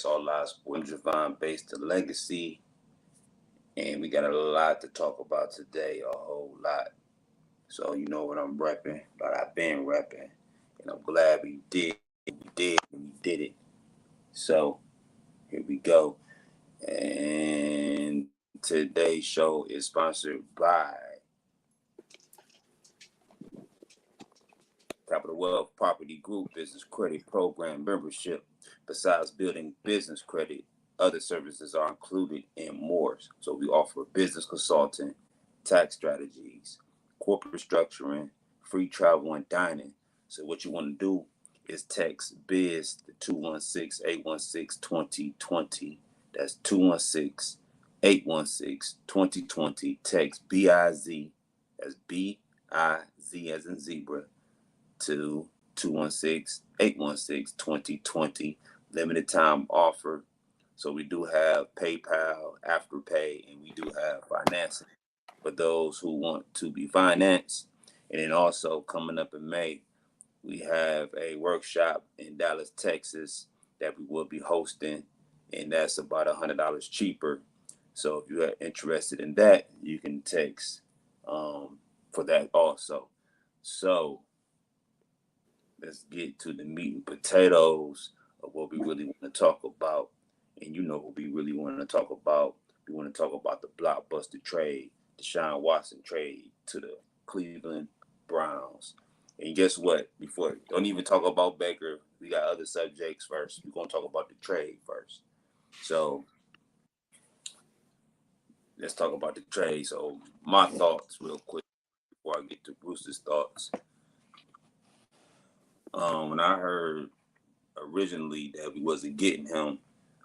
All Lives Sports Javon based the legacy, and we got a lot to talk about today, a whole lot. So you know what I'm repping, but I've been repping, and I'm glad we did it. So here we go, and today's show is sponsored by Capital Wealth Property Group Business Credit Program membership. Besides building business credit, other services are included and more. So we offer business consulting, tax strategies, corporate structuring, free travel and dining. So what you want to do is text BIZ to 216-816-2020. That's 216-816-2020. Text BIZ, that's BIZ as in zebra, to 216-816-2020. Limited time offer. So we do have PayPal, Afterpay, and we do have financing for those who want to be financed. And then also coming up in May, we have a workshop in Dallas, Texas that we will be hosting, and that's about $100 cheaper. So if you're interested in that, you can text for that also. So let's get to the meat and potatoes of what we really want to talk about. And you know what we really want to talk about. We want to talk about the blockbuster trade, Deshaun Watson trade to the Cleveland Browns. And guess what? Don't even talk about Baker. We got other subjects first. We're going to talk about the trade first. So let's talk about the trade. So my thoughts real quick before I get to Bruce's thoughts. When I heard originally that we wasn't getting him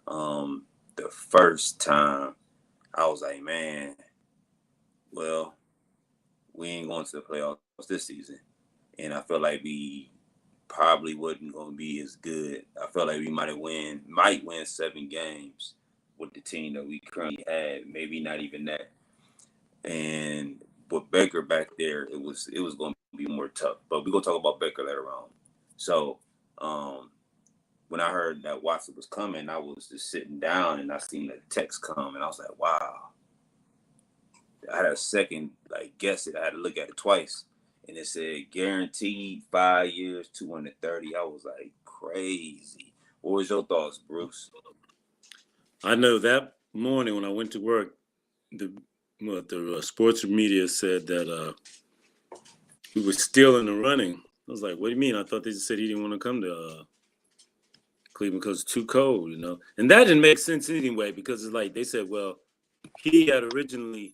the first time, I was like, man, well, we ain't going to the playoffs this season. And I felt like we probably wasn't going to be as good. I felt like we might win 7 games with the team that we currently had, maybe not even that. And with Baker back there, it was going to be more tough. But we're going to talk about Baker later on. So when I heard that Watson was coming, I was just sitting down and I seen the text come and I was like, wow. I had a second, guess it. I had to look at it twice. And it said guaranteed 5 years, 230. I was like, crazy. What was your thoughts, Bruce? I know that morning when I went to work, the sports media said that we were still in the running. I was like, what do you mean? I thought they just said he didn't want to come to Cleveland because it's too cold, And that didn't make sense anyway because it's like they said, well, he had originally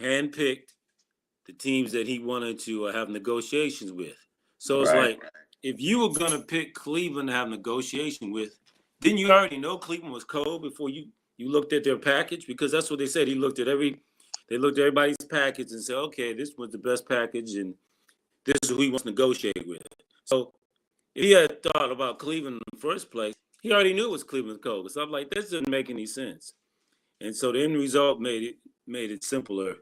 handpicked the teams that he wanted to have negotiations with. So it's like, if you were going to pick Cleveland to have negotiation with, then you already know Cleveland was cold before you looked at their package, because that's what they said. They looked at everybody's package and said, okay, this was the best package and this is who he wants to negotiate with. So if he had thought about Cleveland in the first place, he already knew it was Cleveland's cold. So I'm like, this doesn't make any sense. And so the end result made it simpler,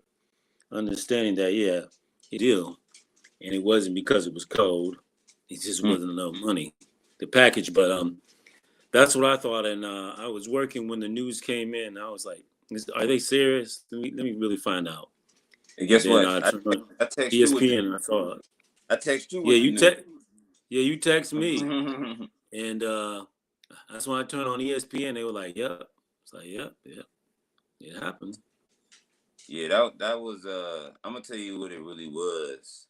understanding that, yeah, it is. And it wasn't because it was cold. It just wasn't enough money, the package. But that's what I thought. And I was working when the news came in. I was like, are they serious? Let me really find out. And guess what? I text ESPN. And I thought, I text you. You text me. And that's when I turned on ESPN. They were like, yep. It's like, yep. It happened. Yeah, that was I'm gonna tell you what it really was.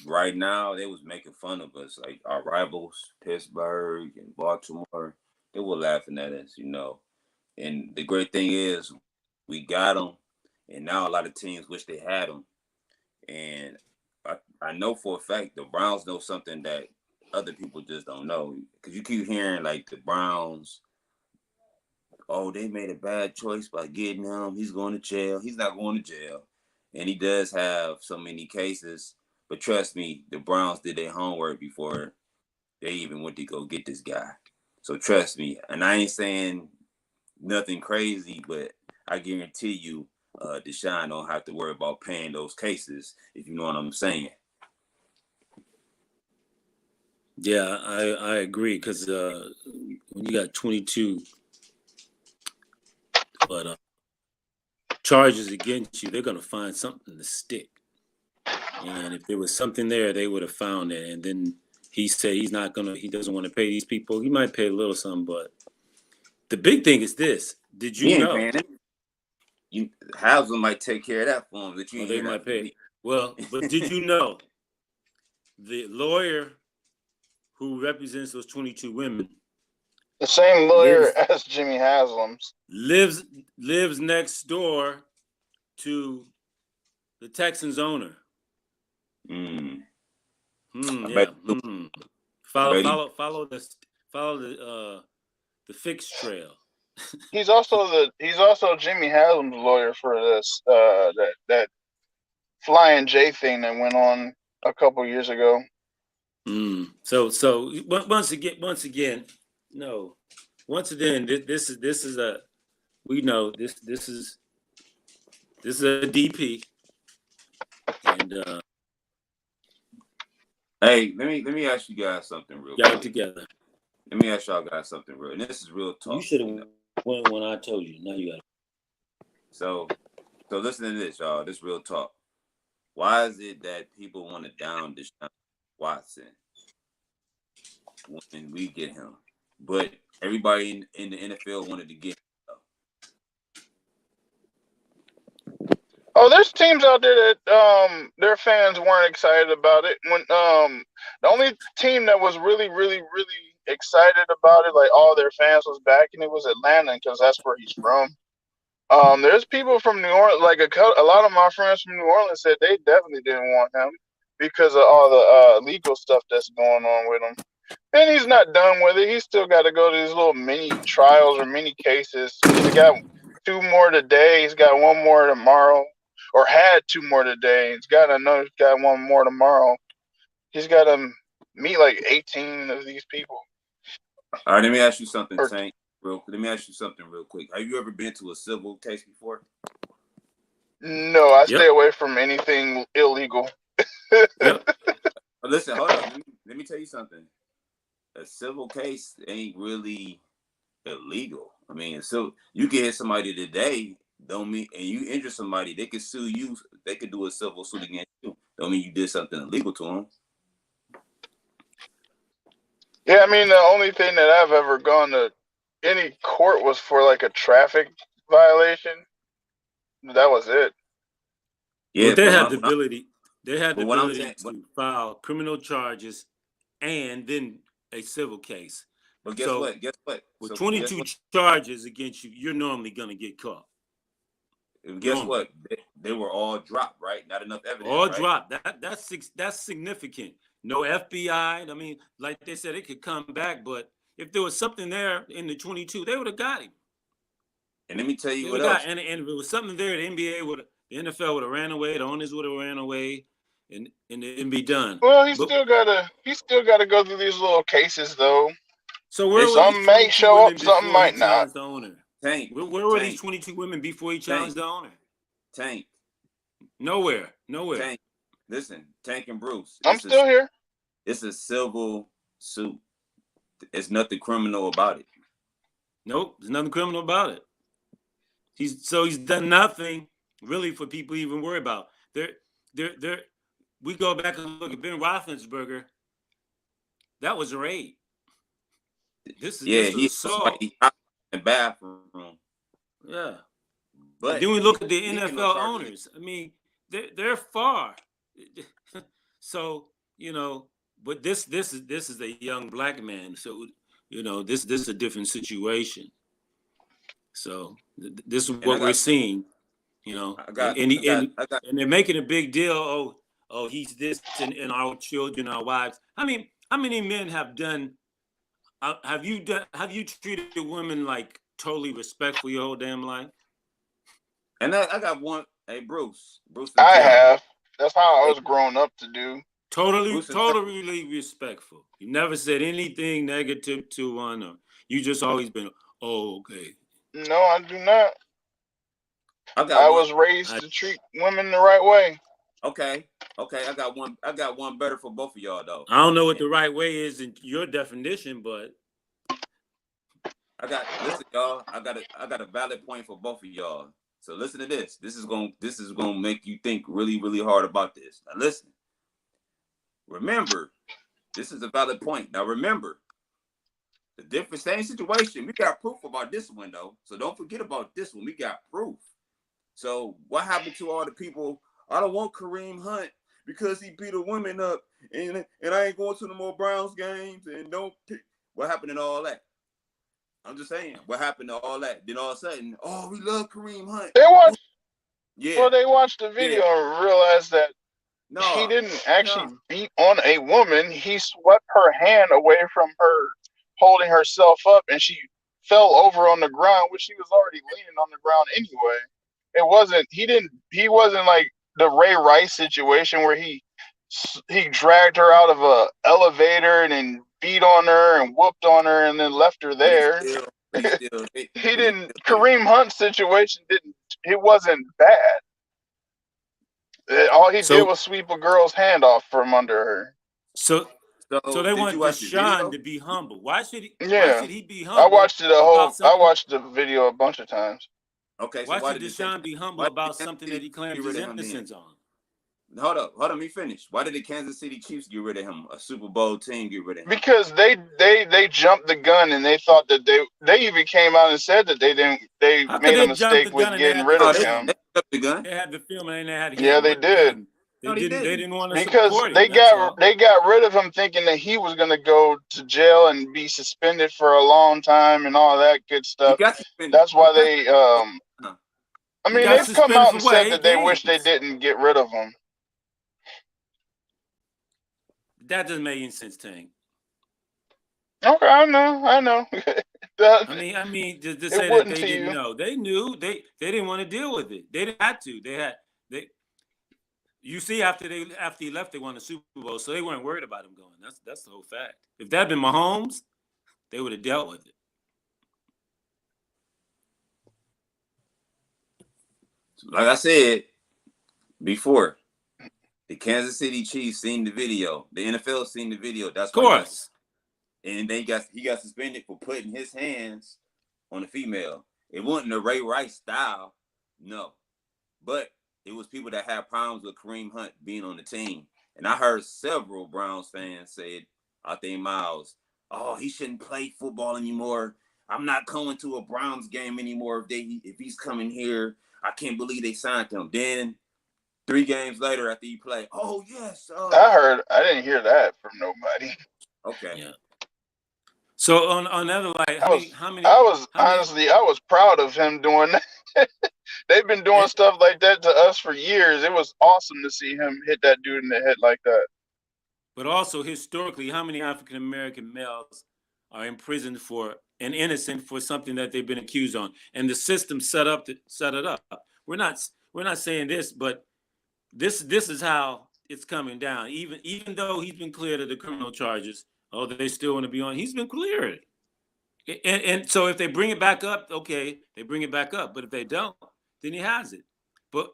Right now they was making fun of us, like our rivals, Pittsburgh and Baltimore. They were laughing at us, And the great thing is, we got them, and now a lot of teams wish they had them. And I know for a fact the Browns know something that other people just don't know, because you keep hearing like the Browns, oh, they made a bad choice by getting him. He's going to jail. He's not going to jail. And he does have so many cases. But trust me, the Browns did their homework before they even went to go get this guy. So trust me. And I ain't saying nothing crazy, but I guarantee you Deshaun don't have to worry about paying those cases, if you know what I'm saying. Yeah, I agree because when you got 22 but charges against you, they're gonna find something to stick. And if there was something there, they would have found it. And then he said he doesn't want to pay these people. He might pay a little something, but the big thing is this. Did you He ain't know? paying it. You Haslam might take care of that for him, but you Oh, ain't they hear might that from pay. me. Well, but did you know the lawyer who represents those 22 women The same lawyer lives as Jimmy Haslam's. lives lives next door to the Texans owner? Mm. I bet. Yeah. I Follow bet he. follow follow the follow the fixed trail. He's also Jimmy Haslam's lawyer for this that Flying J thing that went on a couple years ago. So once again, no. Once again, this is a we know this is a DP, and Hey, let me ask you guys something real got it quick. together. Let me ask y'all guys something real, and this is real You talk. should have went when I told you. Now you got it. So listen to this, y'all. This real talk. Why is it that people want to down Deshaun Watson when we get him, but everybody in the NFL wanted to get him? Oh, there's teams out there that their fans weren't excited about it. When the only team that was really excited about it, like all their fans was backing it, was Atlanta because that's where he's from. There's people from New Orleans, like a lot of my friends from New Orleans said they definitely didn't want him because of all the legal stuff that's going on with him. And he's not done with it. He's still got to go to these little mini trials or mini cases. He's got 2 more today. He's got 1 more tomorrow, or had 2 more today. He's got another. He's got 1 more tomorrow. He's got to meet like 18 of these people. All right, let me ask you something, Or Tank. Let me ask you something real quick. Have you ever been to a civil case before? no, I stay Yep. away from anything illegal. Yep. Listen, hold on. Let me tell you something. A civil case ain't really illegal. I mean, so you can hit somebody today, don't mean, and you injure somebody, they could sue you. They could do a civil suit against you. Don't mean you did something illegal to them. Yeah, I mean the only thing that I've ever gone to any court was for like a traffic violation. That was it. Well, Yeah, they but had the ability. They had the what I'm saying, ability to file criminal charges and then a civil case. but guess So what? Guess what? with So guess 22 what? charges against you, you're normally gonna get caught. Guess Normally, what? They were all dropped, right? Not enough evidence, all right? dropped. That's significant. No FBI. I mean, like they said, it could come back, but if there was something there in the 22, they would have got him. And let me tell They you would what have got, else. and if it was something there, the NFL would have ran away, the owners would have ran away, and it'd be done. Well, But he still gotta go through these little cases though. so where were these Some may 22 show women up, some before he might not. challenged the owner? Tank, Where were these Tank, 22 women before he Tank, challenged the owner? Tank, Nowhere. Tank. Listen, Tank and Bruce. I'm still here. It's a civil suit. It's nothing criminal about it. Nope, there's nothing criminal about it. He's done nothing really for people to even worry about. They're we go back and look at Ben Roethlisberger. That was a raid. Yeah, This was he was assault. somebody out in the bathroom, Yeah. And but then we look at the he get no NFL charges. owners. I mean, they're far. So, but this is a young black man. So, this is a different situation. So this is And what we're seeing, I and got, and, I got, and, I got. and they're making a big deal. Oh, he's this, and our children, our wives. I mean, how many men have done? Have you treated women like totally respectful your whole damn life? And I got one. Hey, Bruce and I Tim. have. That's how I Hey, was grown up to do. Totally, Bruce and Tim. totally respectful. You never said anything negative to one, or you just always been, oh, okay. No, I do not. I got I one. was raised to treat women the right way. Okay. I got one. I got one better for both of y'all though. I don't know what the right way is in your definition, but listen, y'all. I got a valid point for both of y'all. So listen to this. This is gonna make you think really, really hard about this. Now listen. Remember, this is a valid point. Now remember, the same situation. We got proof about this one though. So don't forget about this one. We got proof. So what happened to all the people? I don't want Kareem Hunt because he beat a woman up, and I ain't going to no more Browns games. And don't pick. What happened to all that? I'm just saying, what happened to all that? Then all of a sudden, oh, we love Kareem Hunt. They watched the video and realized that he didn't actually beat on a woman. He swept her hand away from her, holding herself up, and she fell over on the ground, which she was already leaning on the ground anyway. He wasn't like the Ray Rice situation where he dragged her out of a elevator and then beat on her and whooped on her and then left her there. Kareem Hunt's situation it wasn't bad. All he did was sweep a girl's hand off from under her. So they want Deshaun to be humble. Why should he be humble? I watched the video a bunch of times. Okay, so why should Deshaun be humble about something that he claims his innocence on? Hold up, let me finish. Why did the Kansas City Chiefs get rid of him? A Super Bowl team get rid of him? Because they jumped the gun and they thought that they even came out and said that they made a mistake with getting rid of him. They jumped the gun. They had the film and they had. Yeah, they did. They didn't want to because support him. They got rid of him thinking that he was going to go to jail and be suspended for a long time and all that good stuff. That's why they they've come out and said that they wish they didn't get rid of him. That doesn't make any sense, Tank. Okay, I know. I mean, to say that they didn't know, they knew they didn't want to deal with it. They didn't have to. You see, after he left, they won the Super Bowl, so they weren't worried about him going. That's the whole fact. If that had been Mahomes, they would have dealt with it. Like I said before, the Kansas City Chiefs seen the video. The NFL seen the video. That's of course. And he got suspended for putting his hands on a female. It wasn't a Ray Rice style, no. But it was people that had problems with Kareem Hunt being on the team. And I heard several Browns fans say, I think Miles, oh, he shouldn't play football anymore. I'm not going to a Browns game anymore if he's coming here. I can't believe they signed him. Then 3 games later after he played, oh, yes. I didn't hear that from nobody. Okay. Yeah. So on another light, I was proud of him doing that. They've been doing stuff like that to us for years. It was awesome to see him hit that dude in the head like that. But also historically, how many African American males are imprisoned for and innocent for something that they've been accused on? And the system set it up. We're not saying this, but this is how it's coming down. Even though he's been cleared of the criminal charges, they still want to be on. He's been cleared. And so if they bring it back up, okay, they bring it back up. But if they don't, then he has it.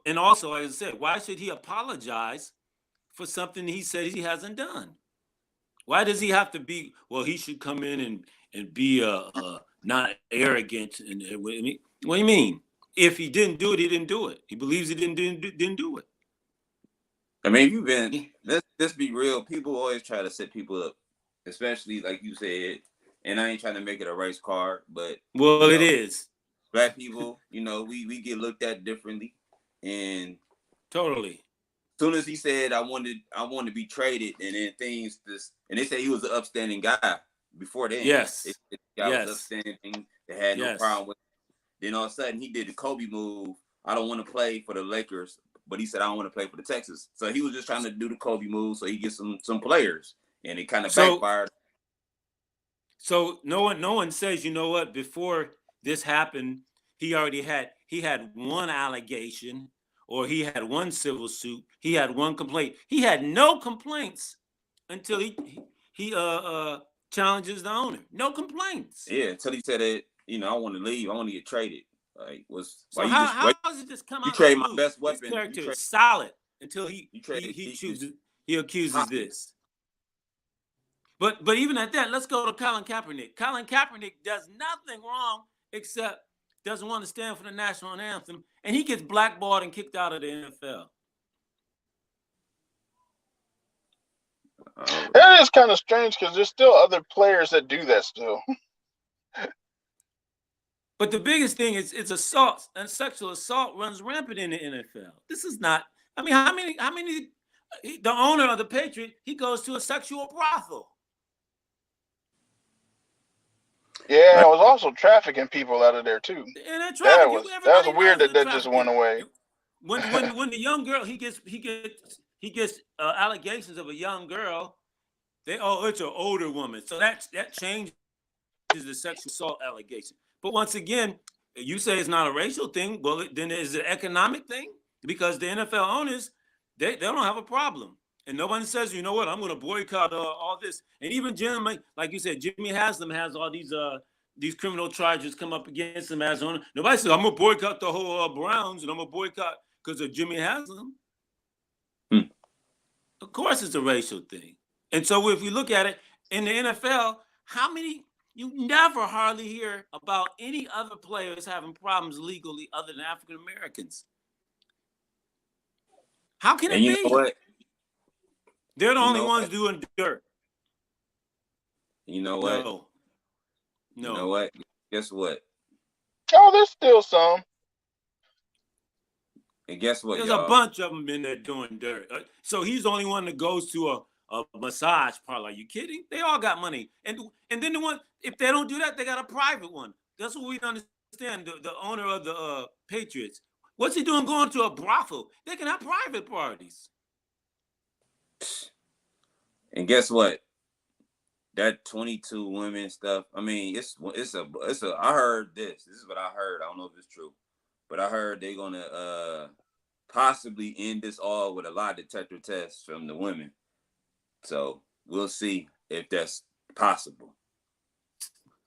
And also, like I said, why should he apologize for something he said he hasn't done? Why does he have to be? Well, he should come in and be not arrogant. And what do you mean? If he didn't do it, he didn't do it. He believes he didn't do it. I mean, let's be real. People always try to set people up, especially like you said. And I ain't trying to make it a race card, but it is. Black people, we get looked at differently, and totally. As soon as he said I want to be traded, and then and they said he was an upstanding guy before then. Yes, the guy was upstanding. They had no problem with it. Then all of a sudden he did the Kobe move. I don't want to play for the Lakers, but he said I don't want to play for the Texans. So he was just trying to do the Kobe move so he gets some players, and it kind of backfired. So no one says, you know what, before this happened, he had one allegation, or he had one civil suit, he had one complaint. He had no complaints until he challenges the owner. No complaints. Yeah, until he said that, I want to leave, I want to get traded. Like, how does it just come out? You trade my best weapon. His character is solid. until he accuses How? this. But even at that, let's go to Colin Kaepernick. Colin Kaepernick does nothing wrong except doesn't want to stand for the national anthem, and he gets blackballed and kicked out of the NFL. That is kind of strange because there's still other players that do that still. But the biggest thing is it's assault, and sexual assault runs rampant in the NFL. This is not. I mean, how many? The owner of the Patriot, he goes to a sexual brothel. Yeah, it was also trafficking people out of there too. And that was weird that just went away. When the young girl he gets allegations of a young girl, it's an older woman, so that changes the sexual assault allegation. But once again, you say it's not a racial thing. Well, then is it an economic thing? Because the NFL owners, they don't have a problem. And nobody says, you know what, I'm going to boycott all this. And even Jim, like you said, Jimmy Haslam has all these criminal charges come up against him as owner. Nobody says, I'm going to boycott the whole Browns and I'm going to boycott because of Jimmy Haslam. Of course it's a racial thing. And so if you look at it, in the NFL, you never hardly hear about any other players having problems legally other than African Americans. How can it be? You know what? They're the only ones doing dirt. You know what? No. You know what? Guess what? Oh, there's still some. And guess what, There's y'all? a bunch of them in there doing dirt. So he's the only one that goes to a massage parlor. Are you kidding? They all got money. And then the one, if they don't do that, they got a private one. That's what we understand. The owner of the Patriots. What's he doing going to a brothel? They can have private parties. And guess what? That 22 women stuff. I mean, it's a. I heard this. This is what I heard. I don't know if it's true, but I heard they're gonna possibly end this all with a lie detector test from the women. So we'll see if that's possible.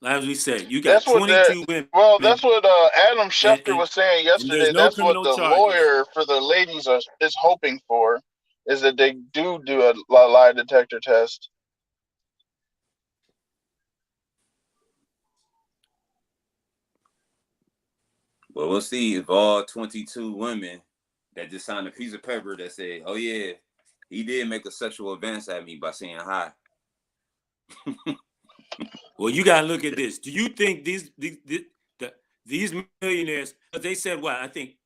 As we said, you got 22 women. Well, that's what Adam Schefter was saying yesterday. That's what the lawyer for the ladies is hoping for, is that they do a lie detector test. Well, we'll see if all 22 women that just signed a piece of paper that said, oh, yeah, he did make a sexual advance at me by saying hi. Well, you got to look at this. Do you think these millionaires, because they said what? I think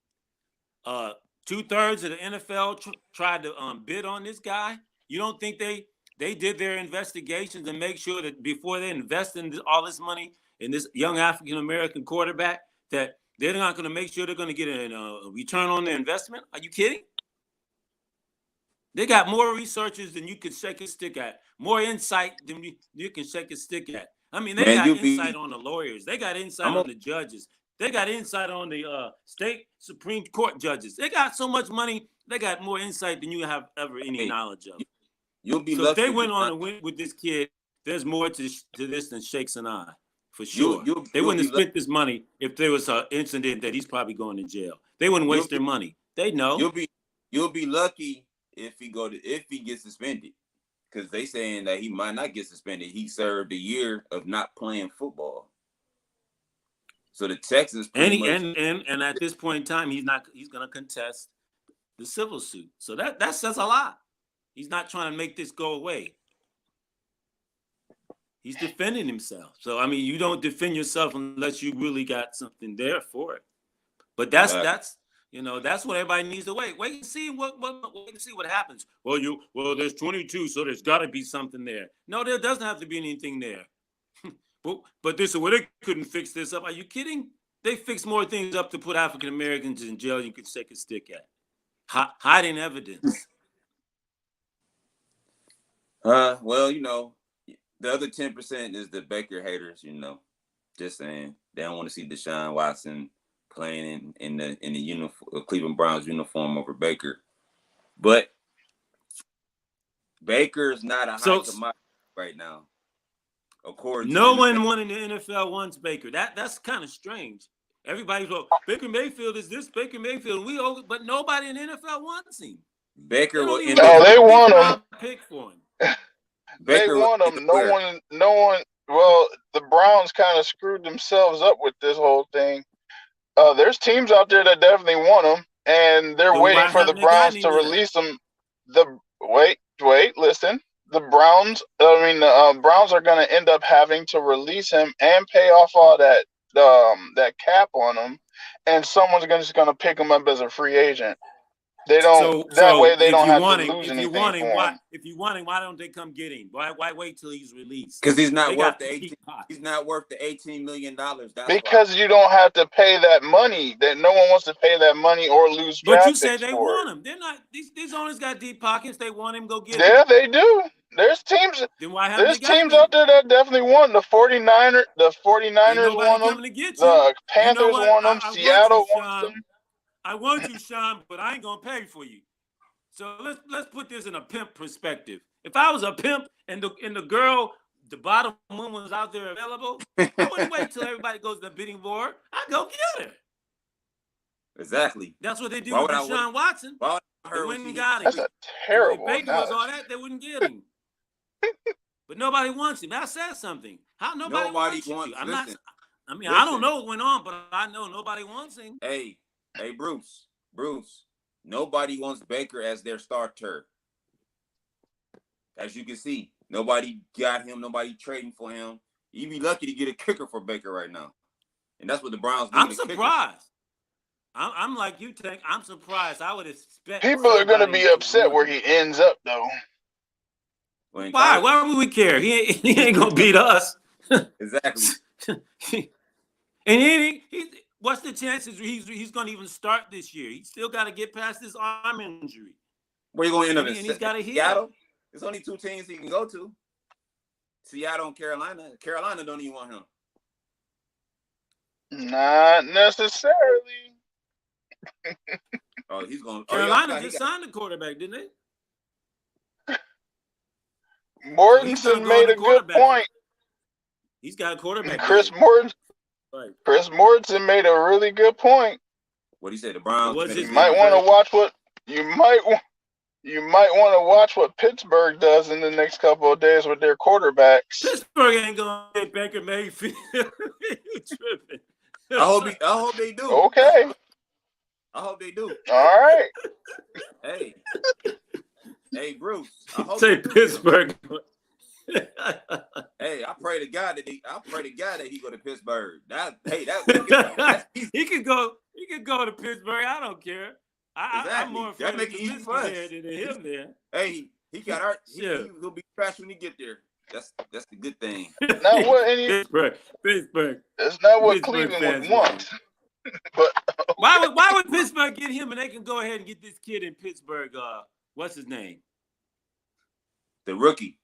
2/3 of the NFL tried to bid on this guy. You don't think they did their investigations and make sure that before they invest in all this money in this young African-American quarterback that they're not going to make sure they're going to get a return on their investment? Are you kidding? They got more researchers than you could shake a stick at, more insight than you can shake a stick at. I mean, they got insight on the lawyers. They got insight on the judges. They got insight on the state Supreme Court judges. They got so much money. They got more insight than you have ever any knowledge of. You'll be so lucky. If they went on and went with this kid, there's more to this than shakes an eye, for sure. They wouldn't have spent this money if there was an incident that he's probably going to jail. They wouldn't waste their money. They know. You'll be lucky if he gets suspended, because they saying that he might not get suspended. He served a year of not playing football. So the Texans and at this point in time, he's going to contest the civil suit. So that says a lot. He's not trying to make this go away. He's defending himself. So I mean, you don't defend yourself unless you really got something there for it. But that's what everybody needs to wait. Wait and see what happens. Well, there's 22, so there's got to be something there. No, there doesn't have to be anything there. But they couldn't fix this up. Are you kidding? They fix more things up to put African Americans in jail you could shake a stick at. Hiding evidence. Well, the other 10% is the Baker haters, just saying. They don't want to see Deshaun Watson playing in the Cleveland Browns uniform over Baker. But Baker's not a high commodity right now. No one in the NFL wants Baker. That's kind of strange. Everybody's Baker Mayfield is this, Baker Mayfield. But nobody in the NFL wants him. Baker will end Oh, up. they want him. Pick for him. They want him. No one. Well, the Browns kind of screwed themselves up with this whole thing. There's teams out there that definitely want him, and they're waiting for the Browns to release him. Listen. The Browns. The Browns are going to end up having to release him and pay off all that cap on him, and someone's just going to pick him up as a free agent. They don't. That way, they don't have to lose anything for him. If you want him, why don't they come get him? Why wait till he's released? Because he's not worth the 18. He's not worth the $18 million. That's because you don't have to pay that money. That no one wants to pay that money or lose. But you say they want him. They're not. These owners got deep pockets. They want him. Go get him. Yeah, they do. There's teams. Then why there's teams out there that definitely want the 49ers. The 49ers want him. The Panthers want him. Seattle wants him. I want you, Sean, but I ain't gonna pay for you. So let's put this in a pimp perspective. If I was a pimp and the girl, the bottom one was out there available, I wouldn't wait till everybody goes to the bidding war. I'd go get her. Exactly. That's what they do with Deshaun Watson. They went and got him. That's a terrible. If Baker was all that, they wouldn't get him. But nobody wants him. That says something. How nobody wants him? I don't know what went on, but I know nobody wants him. Hey, Bruce. Nobody wants Baker as their starter. As you can see, nobody got him. Nobody trading for him. You'd be lucky to get a kicker for Baker right now. And that's what the Browns do. I'm surprised. I'm like you, Tank. I'm surprised. I would expect people are going to be upset where he ends up, though. Why? Why would we care? He ain't going to beat us. Exactly. And what's the chances he's going to even start this year? He's still got to get past this arm injury. Where you going to end up in he's got to Seattle? There's only 2 teams he can go to. Seattle and Carolina. Carolina don't even want him. Not necessarily. He's going. Carolina just signed a quarterback, didn't they? Mortensen made a good point. He's got a quarterback. Chris Mortensen made a really good point. What he said, the Browns. You might want to watch what what Pittsburgh does in the next couple of days with their quarterbacks. Pittsburgh ain't gonna get Baker Mayfield. Tripping. I hope they do. Okay. I hope they do. All right. Hey, Bruce. I hope say Pittsburgh. Hey, I pray to God that he go to Pittsburgh. He could go to Pittsburgh. I don't care. I'm more afraid of easy for us than him there. Hey, he got hurt. He'll be trash when he get there. That's the good thing. Not what Pittsburgh. That's not what Cleveland would want. But why would Pittsburgh get him and they can go ahead and get this kid in Pittsburgh? What's his name? The rookie.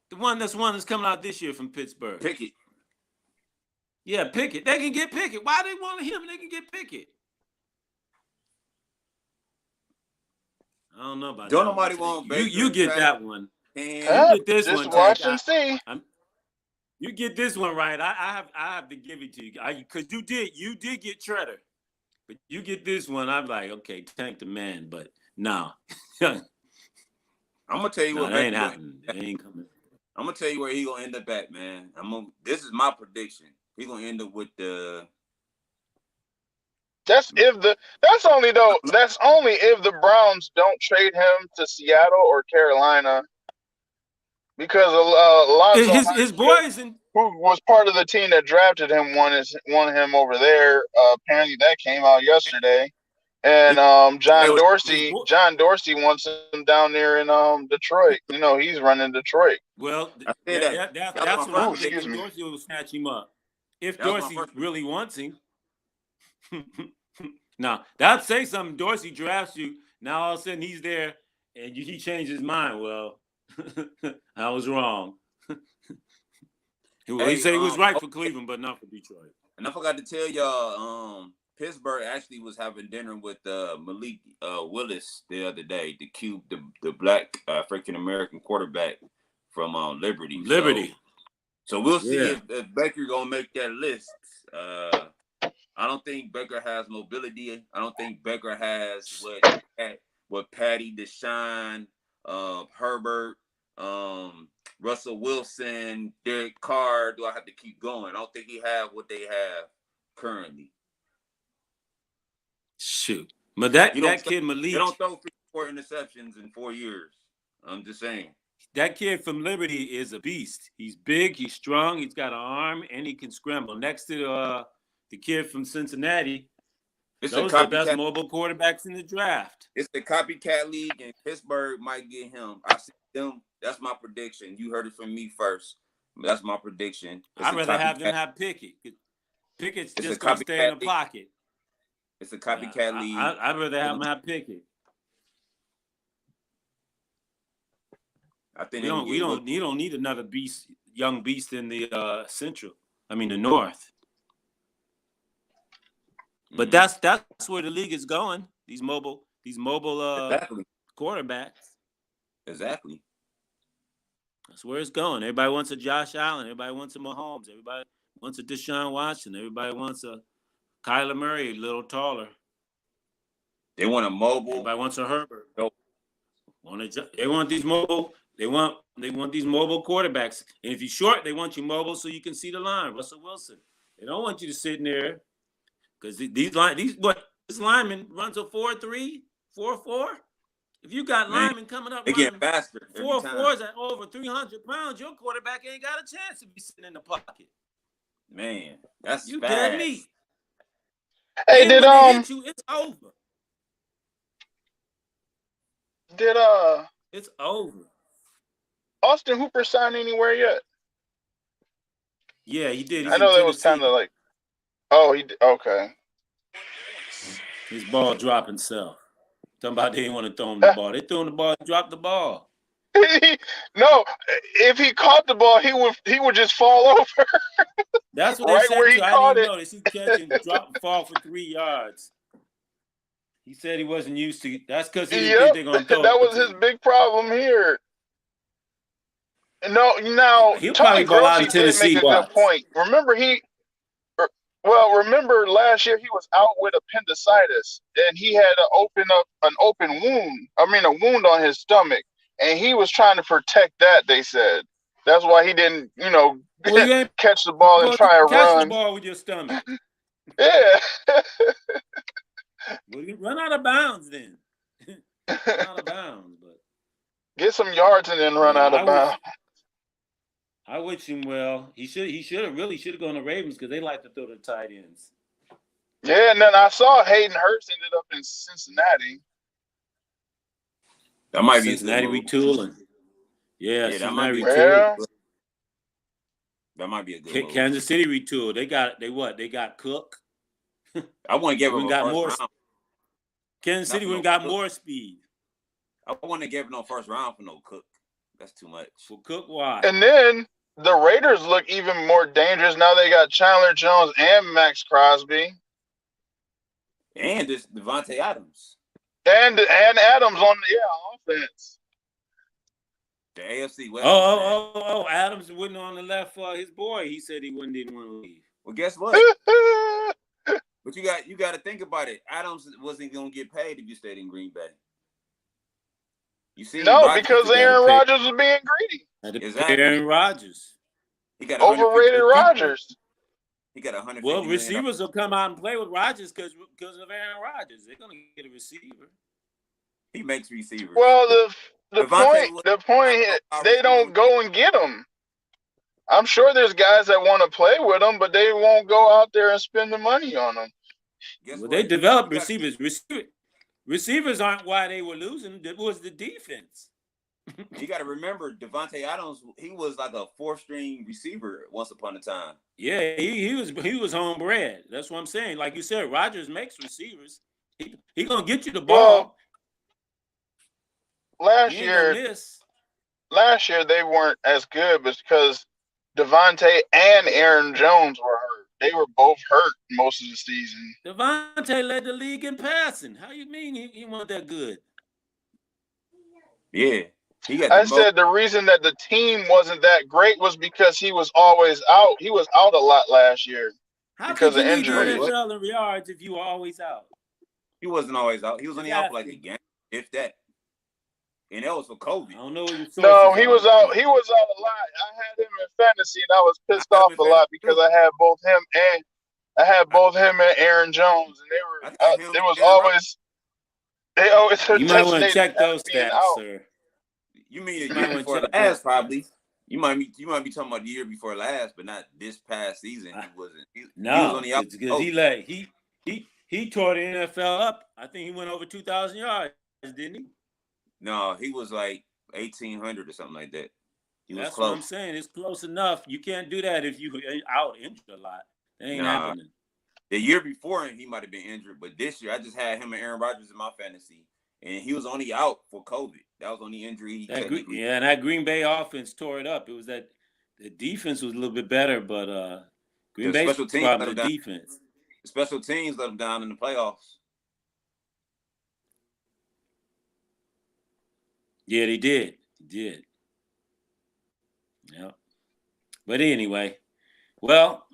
The one that's coming out this year from Pittsburgh. Pickett. Yeah, Pickett. They can get Pickett. Why they want him and they can get Pickett? I don't know about that. Don't nobody want Baker. You get that one. You get this one. Just watch and see. You get this one right. I have to give it to you because you did get Treader, but you get this one. I'm like, okay, Tank the man, but no. I'm gonna tell you what. That ain't happening. They ain't coming. I'm gonna tell you where he gonna end up at, man. This is my prediction. He gonna end up with the. That's only if the Browns don't trade him to Seattle or Carolina, because Alonso his boys who was part of the team that drafted him won him over there. Apparently that came out yesterday, and John Dorsey wants him down there in Detroit. You know he's running Detroit. Well, that's what I'm thinking. Dorsey will snatch him up if Dorsey really wants him. Now, that'd say something. Dorsey drafts you. Now, all of a sudden, he's there, and he changed his mind. Well, I was wrong. He said he was right for Cleveland, but not for Detroit. And I forgot to tell y'all, Pittsburgh actually was having dinner with Malik Willis the other day, the black African-American quarterback from Liberty. So we'll see if Baker going to make that list. I don't think Baker has mobility. I don't think Baker has with Patty, Deshaun, Herbert, Russell Wilson, Derek Carr. Do I have to keep going? I don't think he have what they have currently. Shoot, but that kid They Malik, don't throw 4 interceptions in 4 years. I'm just saying. that kid from Liberty is a beast. He's big, he's strong, he's got an arm, and he can scramble. Next to the kid from Cincinnati, those are the best mobile quarterbacks in the draft. It's the copycat league, and Pittsburgh might get him. I see them. That's my prediction. You heard it from me first. That's my prediction. I'd rather have them have Pickett. Pickett's just going to stay in the pocket. It's a copycat league. I'd rather have them have Pickett. I think you don't need another young beast in the the North. But that's where the league is going. These mobile exactly. quarterbacks. Exactly. That's where it's going. Everybody wants a Josh Allen. Everybody wants a Mahomes. Everybody wants a Deshaun Watson. Everybody wants a Kyler Murray, a little taller. They want a mobile. Everybody wants a Herbert. Nope. They want these mobile. They want these mobile quarterbacks. And if you're short, they want you mobile so you can see the line. Russell Wilson. They don't want you to sit in there because this lineman runs a 4.3, 4.4. If you got linemen coming up, they get faster. 4.4s at over 300 pounds. Your quarterback ain't got a chance to be sitting in the pocket. Man, that's you fast. dead meat. Hey, and when hit you, it's over. It's over. Austin Hooper sign anywhere yet? Yeah, he did. I know that was kind of like, oh, he did. Okay. His ball dropped himself. Talking about they didn't want to throw him the ball. They threw him the ball, dropped the ball. No, if he caught the ball, he would just fall over. That's what they said where he too. caught I didn't it. notice. He catch and drop and fall for 3 yards. He said he wasn't used to. That's because he didn't think they're gonna throw. That was his big problem here. No, now Tony Grossi did make a good point. Remember last year he was out with appendicitis and he had to open up a wound on his stomach, and he was trying to protect that. They said that's why he didn't, catch the ball and try to catch run the ball with your stomach. Yeah. Well, you run out of bounds then. Run out of bounds, but get some yards and then run out of bounds. I wish him well. He should have gone to Ravens because they like to throw the tight ends. Yeah, and then I saw Hayden Hurst ended up in Cincinnati. That might be Cincinnati retooling. Yeah, that might be retooling. That might be a good move. Kansas City retooled. They got Cook. I want to give him a first round. Kansas City wouldn't got more speed. I want to give him no first round for no Cook. That's too much. For Cook, why? And then the Raiders look even more dangerous now. They got Chandler Jones and Max Crosby, and this Devontae Adams, and Adams on offense. The AFC West. Oh! Adams wouldn't on the left. His boy, he said didn't want to leave. Well, guess what? But you got to think about it. Adams wasn't going to get paid if you stayed in Green Bay. You see, because Aaron Rodgers was being greedy. Exactly. Aaron Rodgers. He got overrated Rodgers. He got 100. Well, receivers will come out and play with Rodgers because of Aaron Rodgers. They're gonna get a receiver. He makes receivers. Well, the point they don't go and get them. I'm sure there's guys that want to play with them, but they won't go out there and spend the money on them. They develop receivers. Receivers aren't why they were losing. It was the defense. You got to remember, Devontae Adams, he was like a 4th-string receiver once upon a time. Yeah, he was homebred. That's what I'm saying. Like you said, Rodgers makes receivers. He gonna get you the ball. Last year they weren't as good because Devontae and Aaron Jones were hurt. They were both hurt most of the season. Devontae led the league in passing. How you mean he wasn't that good? Yeah. I said the reason that the team wasn't that great was because he was always out. He was out a lot last year because of injuries. How could you lead the NFL in yards if you were always out? He wasn't always out. He was only out for like a game. if that. And that was for COVID. I don't know what your sources No, he was are. out. He was out a lot. I had him in fantasy, and I was pissed I had him off in a lot fantasy because too. I had both him and Aaron Jones, and I they were. had him It and was Aaron Rodgers. they always You might want to designated check as those being stats, out. sir. You mean the You year might want to before check last, those probably. stats. You might be talking about the year before last, but not this past season. He wasn't. He was No, only out because he tore the NFL up. I think he went over 2,000 yards, didn't he? No, he was like 1,800 or something like that. He was That's close. what I'm saying. It's close enough. You can't do that if you out injured a lot. That ain't happening. The year before he might have been injured, but this year I just had him and Aaron Rodgers in my fantasy, and he was only out for COVID. That was the only injury he technically. And that Green Bay offense tore it up. It was that the defense was a little bit better, but Green Bay's special teams problem let the him defense. The special teams let him down in the playoffs. Yeah, they did. Yeah. But anyway, well,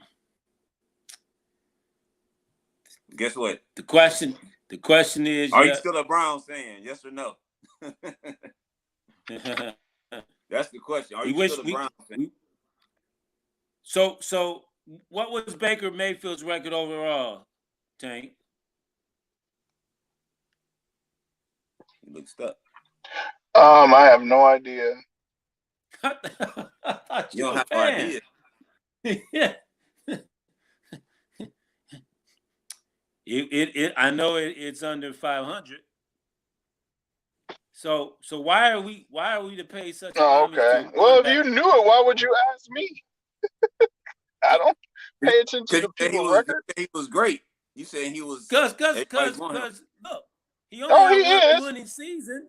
guess what? The question is, are you still a Browns fan? Yes or no? That's the question. Are you still a Browns fan? So what was Baker Mayfield's record overall, Tank? He looks up. I have no idea. I thought you don't have no idea. Yeah. I know it's under 500. So why are we to pay such? Oh, okay. Well, if you knew it, why would you ask me? I don't pay attention to people's record. He was great. You saying he was? Because look, he only had one winning season.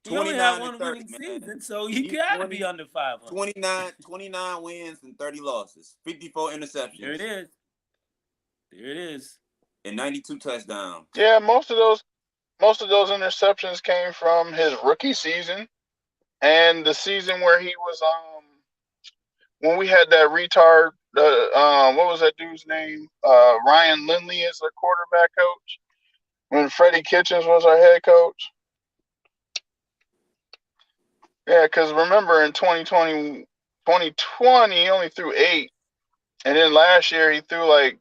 He only had one winning season, so he got to be under 500. 29 wins and 30 losses, 54 interceptions. There it is. And 92 touchdowns. Yeah, most of those interceptions came from his rookie season and the season where he was when we had that retard what was that dude's name? Ryan Lindley as our quarterback coach. When Freddie Kitchens was our head coach. Yeah, because remember in 2020 he only threw 8. And then last year he threw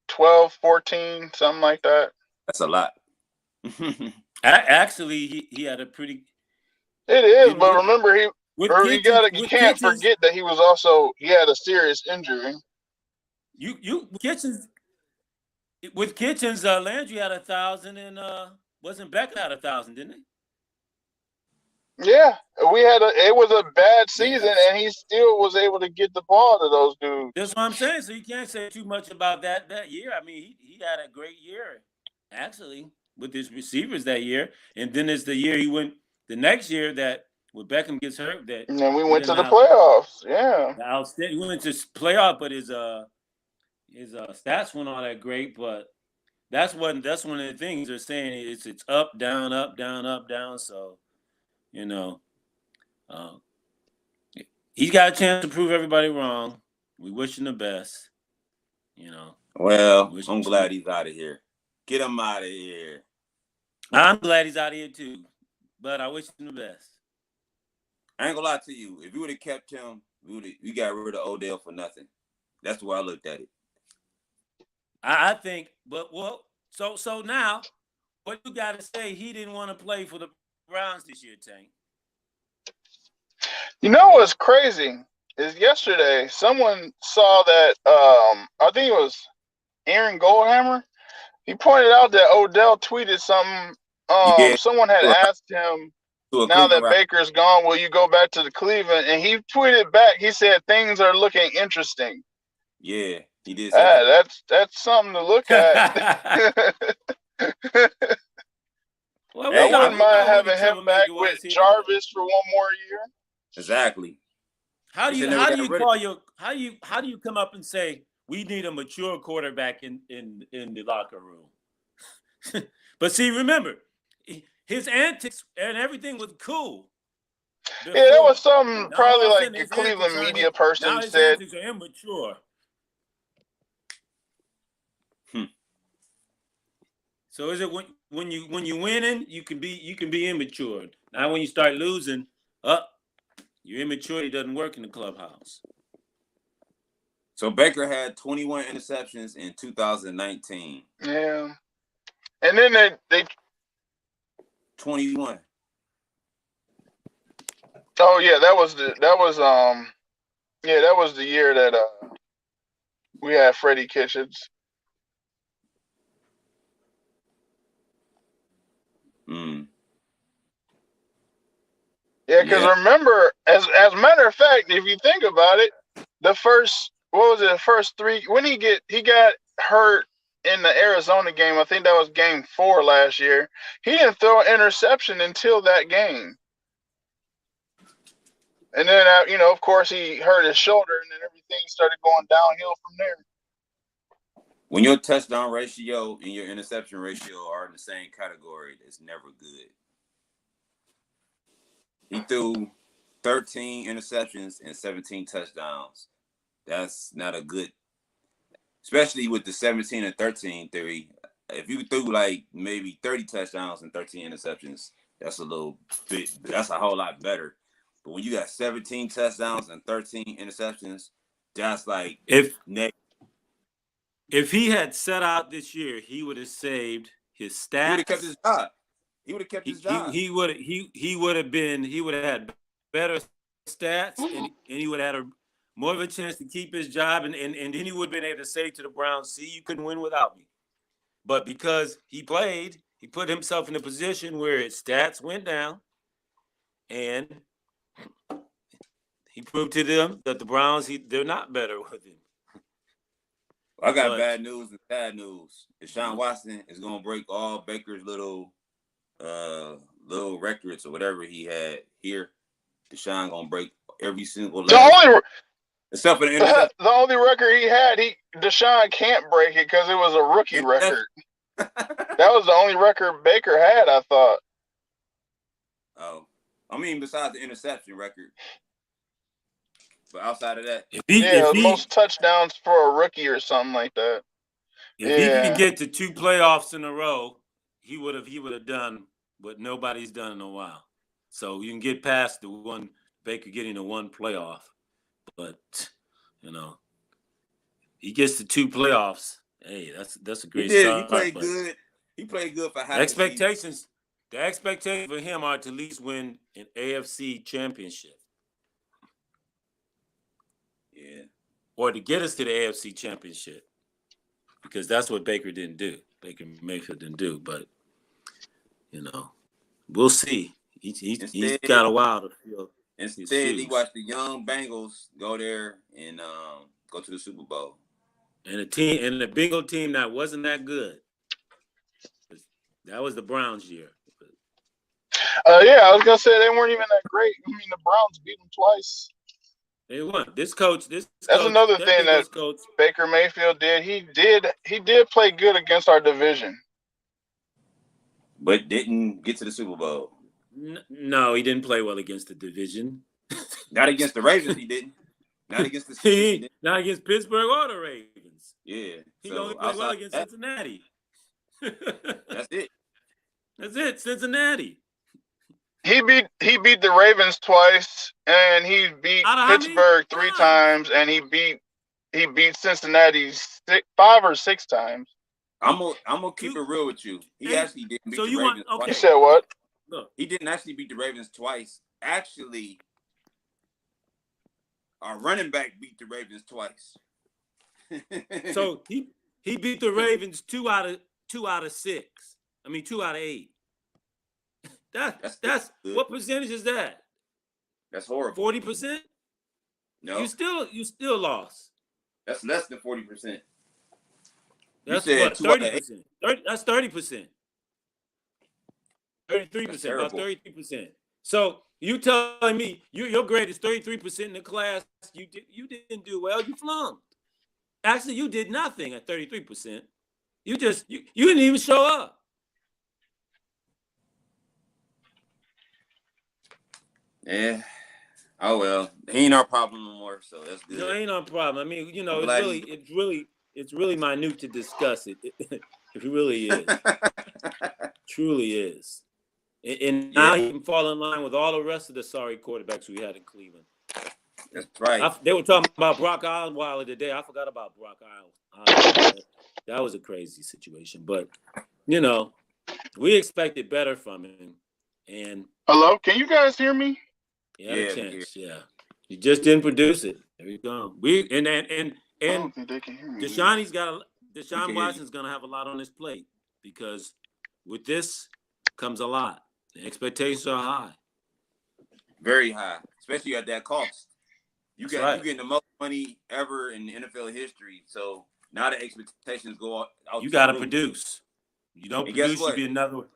12, 14, something like that. That's a lot. Actually, he had a pretty. It is, but remember you can't forget that he had a serious injury. With Kitchens, Landry had 1,000 and wasn't Becker had 1,000, didn't he? Yeah, it was a bad season, and he still was able to get the ball to those dudes. That's what I'm saying. So you can't say too much about that year. I mean, he had a great year, actually, with his receivers that year. And then it's the year he went the next year that when Beckham gets hurt. And then we went to the playoffs. Yeah, he went to playoff, but his stats weren't all that great. But that's one of the things they're saying. It's up, down, up, down, up, down. So. He's got a chance to prove everybody wrong. We wish him the best. Well, I'm glad he's out of here. Get him out of here. I'm glad he's out of here too, but I wish him the best. I ain't gonna lie to you. If we would have kept him, we got rid of Odell for nothing. That's the way I looked at it. I think, but so now, what you got to say? He didn't want to play for the Browns this year, Tank. You know what's crazy is yesterday someone saw that I think it was Aaron Goldhammer. He pointed out that Odell tweeted something. Someone had asked him, now that Baker's gone, will you go back to the Cleveland? And he tweeted back. He said things are looking interesting. Yeah, he did. Say that's something to look at. Well, I wouldn't mind having him back with Jarvis for one more year. Exactly. How do you come up and say we need a mature quarterback in the locker room? But see, remember, his antics and everything was cool. Yeah, that was something probably like a Cleveland media person said. His antics are immature. So is it when you winning, you can be immature. Now when you start losing, your immaturity doesn't work in the clubhouse. So Baker had 21 interceptions in 2019. Yeah. And then they 21. Oh yeah, that was the year that we had Freddie Kitchens. Mm. Yeah, because remember, as a matter of fact, if you think about it, the first three when he got hurt in the Arizona game, I think that was game 4 last year. He didn't throw an interception until that game. And then, of course, he hurt his shoulder, and then everything started going downhill from there. When your touchdown ratio and your interception ratio are in the same category, it's never good. He threw 13 interceptions and 17 touchdowns. That's not a good, especially with the 17 and 13 theory. If you threw like maybe 30 touchdowns and 13 interceptions, that's a whole lot better. But when you got 17 touchdowns and 13 interceptions, that's like if he had set out this year, he would have saved his stats. He would have kept his job. He would have kept his job. He would have had better stats, and he would have had more of a chance to keep his job, and then he would have been able to say to the Browns, "See, you couldn't win without me." But because he played, he put himself in a position where his stats went down, and he proved to them that the Browns they're not better with him. I got bad news and sad news. Deshaun Watson is gonna break all Baker's little records or whatever he had here. Deshaun gonna break every single except for the interception. The only record he had, Deshaun can't break it because it was a rookie record. That was the only record Baker had, I thought. Oh, I mean, besides the interception record. But outside of that, most touchdowns for a rookie or something like that. If he could get to 2 playoffs in a row, he would have done what nobody's done in a while. So you can get past the one Baker getting to 1 playoff, but he gets to 2 playoffs. Hey, that's a great start. He played good. He played good for half. The expectations for him are to at least win an AFC championship. Yeah. Or to get us to the AFC championship. Because that's what Baker didn't do. Baker Mayfield didn't do. But, we'll see. He's got a while to feel. Instead, he watched the young Bengals go there and go to the Super Bowl. And the Bengal team that wasn't that good. That was the Browns' year. I was gonna say they weren't even that great. I mean, the Browns beat them twice. They won. That's another thing that Baker Mayfield did. He did play good against our division, but didn't get to the Super Bowl. No, he didn't play well against the division. Not against the Ravens, he didn't. Not against the Steelers, not against Pittsburgh or the Ravens. Yeah, he only played well against Cincinnati. That's it. That's it, Cincinnati. He beat the Ravens twice, and he beat Pittsburgh 3 times, and he beat Cincinnati 5 or 6 times. I'm gonna keep it real with you. He actually didn't beat the Ravens twice. You said what? Look, he didn't actually beat the Ravens twice. Actually, our running back beat the Ravens twice. So he beat the Ravens 2 out of 6. I mean 2 out of 8. That's what percentage is that? That's horrible. 40%? No. You still lost. That's less than 40%. That's what, 30%. That's 30%. 33%, about 33%. So you telling me your grade is 33% in the class, you didn't do well, you flunked. Actually, you did nothing at 33%. You didn't even show up. Yeah. Oh well, he ain't our problem no more, so that's good. No, ain't our problem. I mean, it's really minute to discuss it. He really is. Truly is. And now he can fall in line with all the rest of the sorry quarterbacks we had in Cleveland. That's right. They were talking about Brock Osweiler today. I forgot about Brock Osweiler. That was a crazy situation. But, we expected better from him. And hello, can you guys hear me? He had a chance, He just didn't produce it. There you go. And I don't think they can hear me. Deshaun Watson's gonna have a lot on his plate because with this comes a lot. The expectations are high. Very high, especially at that cost. You getting the most money ever in NFL history. So now the expectations go out. You got to produce. You don't produce, you be another one.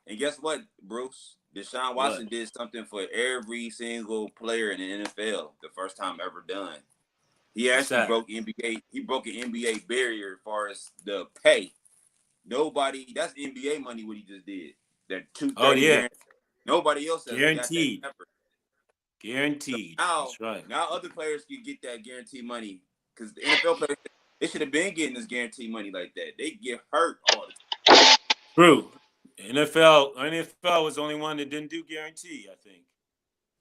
And guess what, Bruce? Deshaun Watson did something for every single player in the NFL the first time ever done. He actually broke NBA. He broke an NBA barrier as far as the pay. Nobody. That's NBA money. What he just did. That $230. Oh yeah. Nobody else has guaranteed. Got that guaranteed. So now, that's right. Now other players can get that guaranteed money because the NFL players they should have been getting this guaranteed money like that. They get hurt all the time. True. NFL was the only one that didn't do guarantee, I think.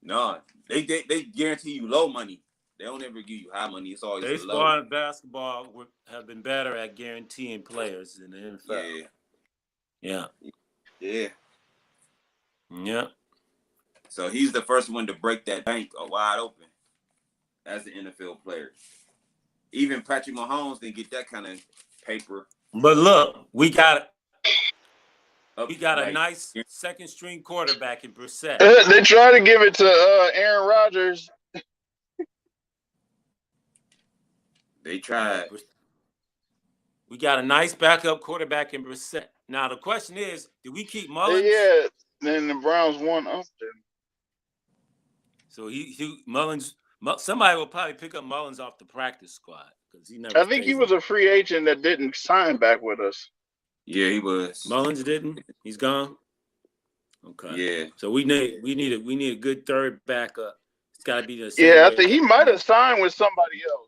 No, they guarantee you low money. They don't ever give you high money. It's always baseball low. and basketball have been better at guaranteeing players in the NFL. Yeah. So he's the first one to break that bank wide open as an NFL player. Even Patrick Mahomes didn't get that kind of paper. But look, we got a nice second string quarterback in Brissett. They try to give it to Aaron Rodgers. They tried. We got a nice backup quarterback in Brissett. Now the question is, do we keep Mullins? Yeah, then the Browns won up there. So Mullins. Somebody will probably pick up Mullins off the practice squad because he never. I think he was a free agent that didn't sign back with us. Yeah, he was. Mullins didn't. He's gone. Okay. Yeah. So we need a good third backup. It's got to be the same. Yeah, I think he might have signed with somebody else.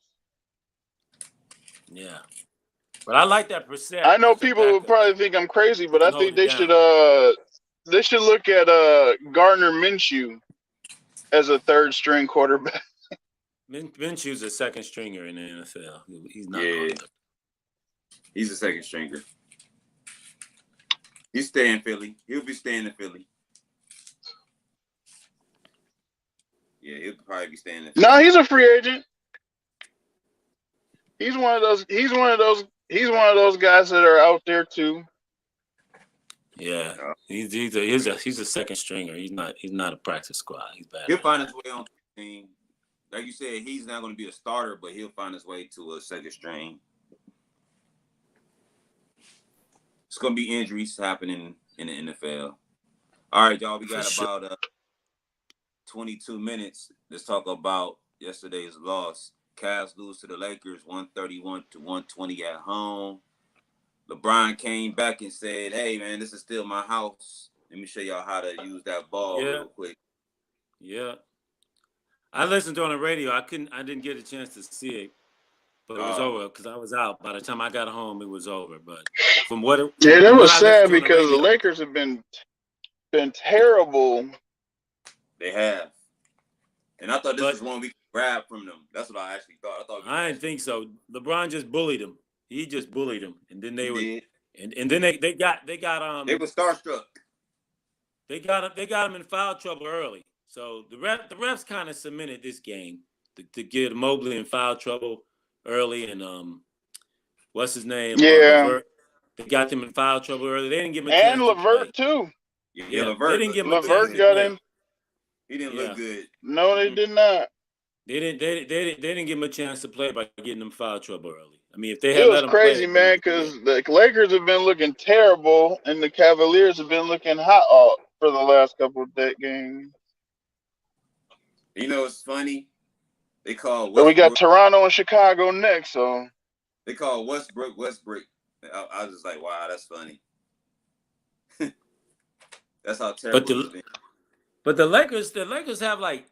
Yeah. But I like that Brissett. I know people will probably think I'm crazy, but I think they should look at Gardner Minshew as a third string quarterback. Minshew's a second stringer in the NFL. He's not. Yeah. He's a second stringer. He's staying in Philly. He'll be staying in Philly. Yeah, he'll probably be staying in Philly. No, he's a free agent. He's one of those guys that are out there too. Yeah, he's a second stringer. He's not a practice squad. He's bad. He'll find his way on the team. Like you said, he's not going to be a starter, but he'll find his way to a second string. It's going to be injuries happening in the NFL. All right, y'all, we got about 22 minutes. Let's talk about yesterday's loss. Cavs lose to the Lakers 131-120 at home. LeBron came back and said, "Hey, man, this is still my house. Let me show y'all how to use that ball real quick." Yeah. I listened on the radio. I didn't get a chance to see it, but it was over because I was out. By the time I got home, it was over. But from what it that was sad because the Lakers have been terrible. They have, and I thought this was one we could grab from them. That's what I actually thought. I didn't think so. LeBron just bullied him. He just bullied him, and then they and then they got they were starstruck. They got him in foul trouble early. So the refs kind of cemented this game to get Mobley in foul trouble early, and what's his name? Yeah, they got him in foul trouble early. They didn't give him a chance. And LeVert too. Yeah, LeVert. They didn't give him LeVert got him. He didn't look good. No, they did not. They didn't give him a chance to play by getting him foul trouble early. I mean, if they had it let was him crazy, play, man, because the Lakers have been looking terrible, and the Cavaliers have been looking hot for the last couple of games. You know, it's funny. They call Westbrook. But we got Toronto and Chicago next, so they call Westbrook. I was just like, wow, that's funny. That's how terrible. But the Lakers have like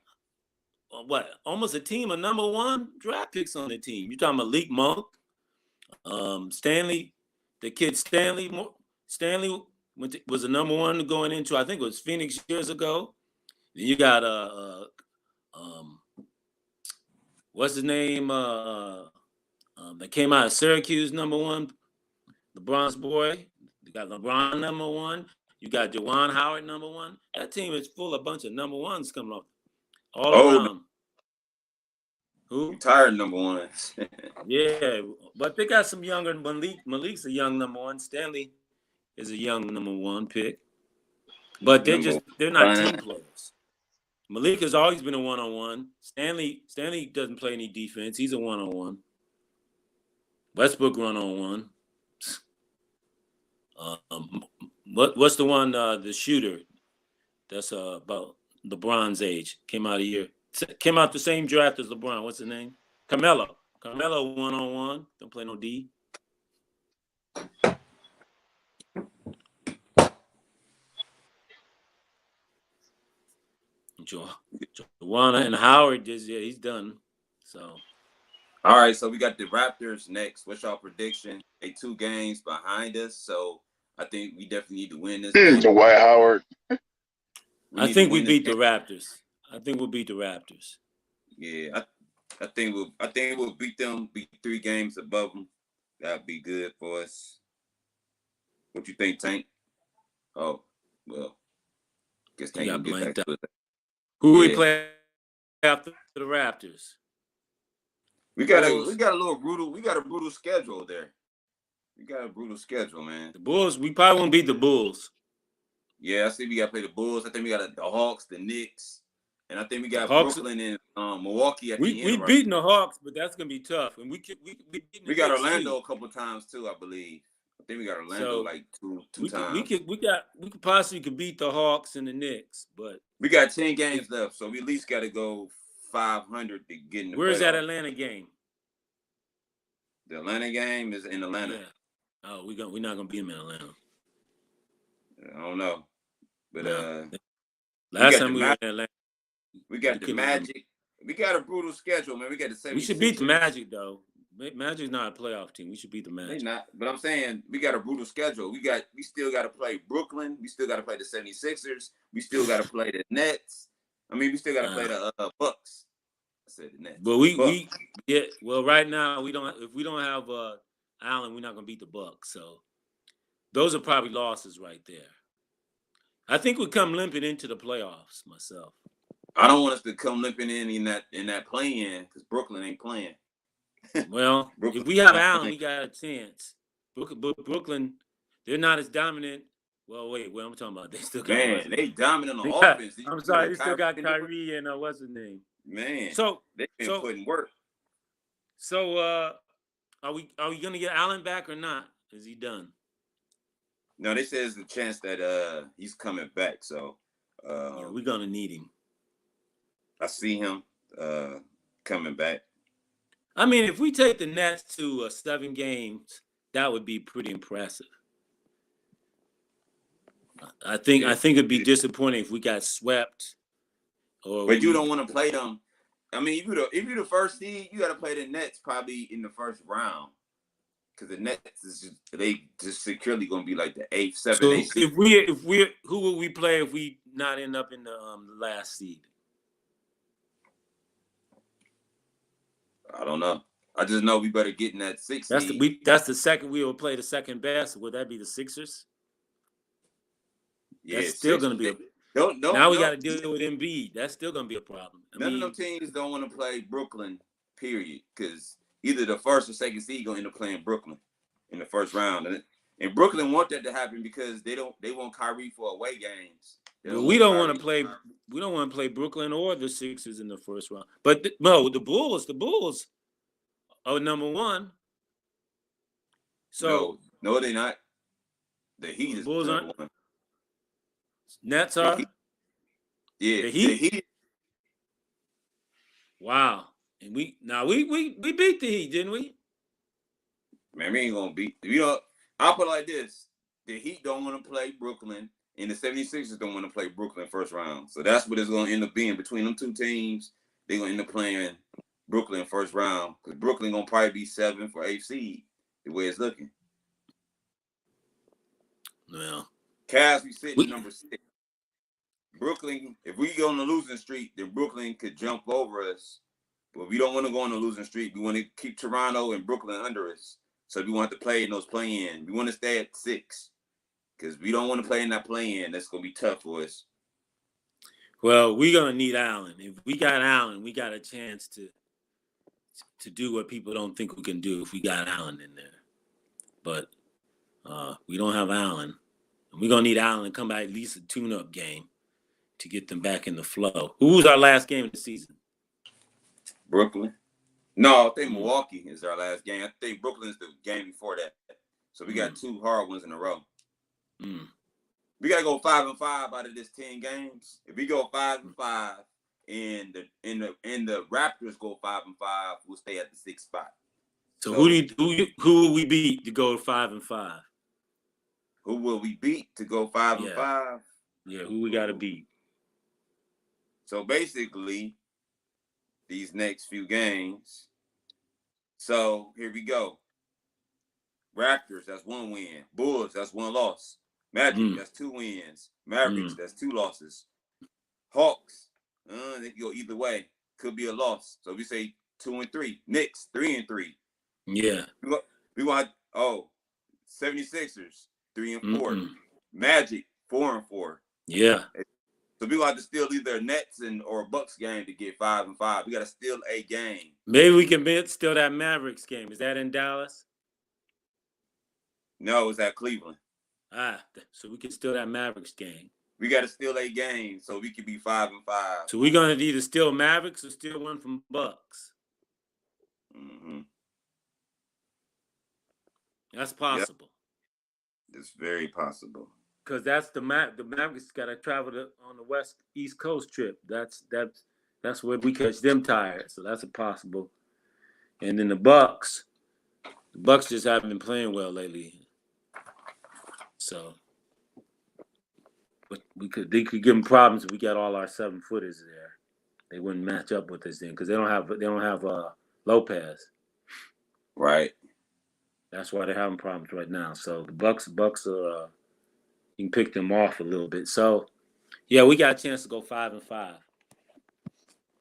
what? Almost a team of number one draft picks on the team. You're talking about Malik Monk, Stanley the kid Stanley was the number one going into, I think it was Phoenix years ago. Then you got what's his name? That came out of Syracuse, number one, LeBron's boy. You got LeBron number one. You got Juwan Howard number one. That team is full of a bunch of number ones coming off all around. Who? Retired number ones. Yeah, but they got some younger. Malik's a young number one. Stanley is a young number one pick. But they're not team players. Malik has always been a one-on-one. Stanley doesn't play any defense. He's a one-on-one. Westbrook one-on-one. What's the one, the shooter that's about LeBron's age? Came out the same draft as LeBron. What's his name? Carmelo one-on-one. Don't play no D. Juwan and Howard he's done. So, all right. So we got the Raptors next. What's y'all prediction? 2 games behind us, so I think we definitely need to win this. Dwight Howard. I think we beat the Raptors. I think we'll beat the Raptors. Yeah, I think we'll beat them. Beat 3 games above them. That'd be good for us. What you think, Tank? Oh, well, guess Tank will get back to it. Who we play after the Raptors? We got a little brutal. We got a brutal schedule there. We got a brutal schedule, man. The Bulls. We probably won't beat the Bulls. Yeah, I see. We got to play the Bulls. I think we got the Hawks, the Knicks, and I think we got Brooklyn and Milwaukee at the end. We beating the Hawks, but that's gonna be tough. And we got Orlando a couple times too, I believe. I think we got Orlando like two times. We could possibly beat the Hawks and the Knicks, but we got 10 games left, so we at least got to go 500 to get in the Where's playoffs. that Atlanta game? The Atlanta game is in Atlanta. Yeah. Oh, we're not gonna beat them in Atlanta. I don't know, but last time we were in Atlanta, we got the Magic. We got a brutal schedule, man. We got the 76ers. We should beat the Magic though. Magic's not a playoff team. We should beat the Magic. They're not, but I'm saying we got a brutal schedule. We still got to play Brooklyn. We still got to play the 76ers. We still got to play the Nets. I mean, we still got to play the Bucks. I said the Nets. But right now we don't. If we don't have Allen, we're not gonna beat the Bucks. So those are probably losses right there. I think we come limping into the playoffs myself. I don't want us to come limping in that play-in because Brooklyn ain't playing. Well, if we have Allen, we got a chance. Brooklyn, they're not as dominant. Well, wait, what I'm talking about? They still got they dominant on offense. I'm sorry, they still got Kyrie and what's his name? Man, so they've been putting work. So, are we gonna get Allen back or not? Is he done? No, they say there's a chance that he's coming back. So, we're gonna need him. I see him coming back. I mean, if we take the Nets to 7 games, that would be pretty impressive. I think it'd be disappointing if we got swept. But you don't want to play them. I mean, if you're the first seed, you got to play the Nets probably in the first round because the Nets they just securely going to be like the 8th, 7th, 8th seed. If we who will we play if we not end up in the last seed? I don't know. I just know we better get in that 6th seed. That's the second. We will play the second best. Would that be the Sixers? Yeah, that's still going to be. Now we got to deal with Embiid. That's still going to be a problem. None of them teams don't want to play Brooklyn, period, because either the first or second seed going to end up playing Brooklyn in the first round, and Brooklyn want that to happen because they want Kyrie for away games. We don't want to play. We don't want to play Brooklyn or the Sixers in the first round. But the Bulls are number one. So no, they're not. The Heat is number one. Nets are. Yeah, the Heat. Wow, and we beat the Heat, didn't we? Man, we ain't gonna beat. I'll put it like this: the Heat don't want to play Brooklyn. And the 76ers don't want to play Brooklyn first round. So that's what it's going to end up being. Between them two teams, they're going to end up playing Brooklyn first round. Because Brooklyn going to probably be 7th or 8th seed, the way it's looking. Well, Cavs be sitting number 6. Brooklyn, if we go on the losing streak, then Brooklyn could jump over us. But we don't want to go on the losing streak. We want to keep Toronto and Brooklyn under us. So we want to play in those play-in. We want to stay at 6 because we don't want to play in that play-in. That's going to be tough for us. Well, we're going to need Allen. If we got Allen, we got a chance to do what people don't think we can do if we got Allen in there. But we don't have Allen. And we're going to need Allen to come back at least a tune-up game to get them back in the flow. Who was our last game of the season? Brooklyn. No, I think Milwaukee is our last game. I think Brooklyn's the game before that. So we got 2 hard ones in a row. We got to go 5-5 out of this 10 games. If we go 5-5 and the Raptors go 5-5, we'll stay at the 6th spot. So who will we beat to go 5-5? Who will we beat to go 5-5? Yeah, who we got to beat? So basically, these next few games. So here we go. Raptors, that's 1 win. Bulls, that's 1 loss. Magic, that's 2 wins. Mavericks, that's 2 losses. Hawks, they can go either way. Could be a loss. So we say 2-3. Knicks, 3-3. Yeah. We want 76ers, 3-4. Magic, 4-4. Yeah. So we want to steal either a Nets or a Bucks game to get 5-5. We got to steal a game. Maybe we can steal that Mavericks game. Is that in Dallas? No, it's at Cleveland. So we can steal that Mavericks game. We got to steal a game so we can be 5-5. So we're going to either steal Mavericks or steal one from Bucks. That's possible. Yep. It's very possible. Because that's the Mavericks got to travel on the East Coast trip. That's where we catch them tired. So that's a possible. And then the Bucks just haven't been playing well lately. So, but they could give them problems if we got all our 7-footers there. They wouldn't match up with us then because they don't have Lopez. Right. That's why they're having problems right now. So the Bucks are you can pick them off a little bit. So yeah, we got a chance to go 5-5.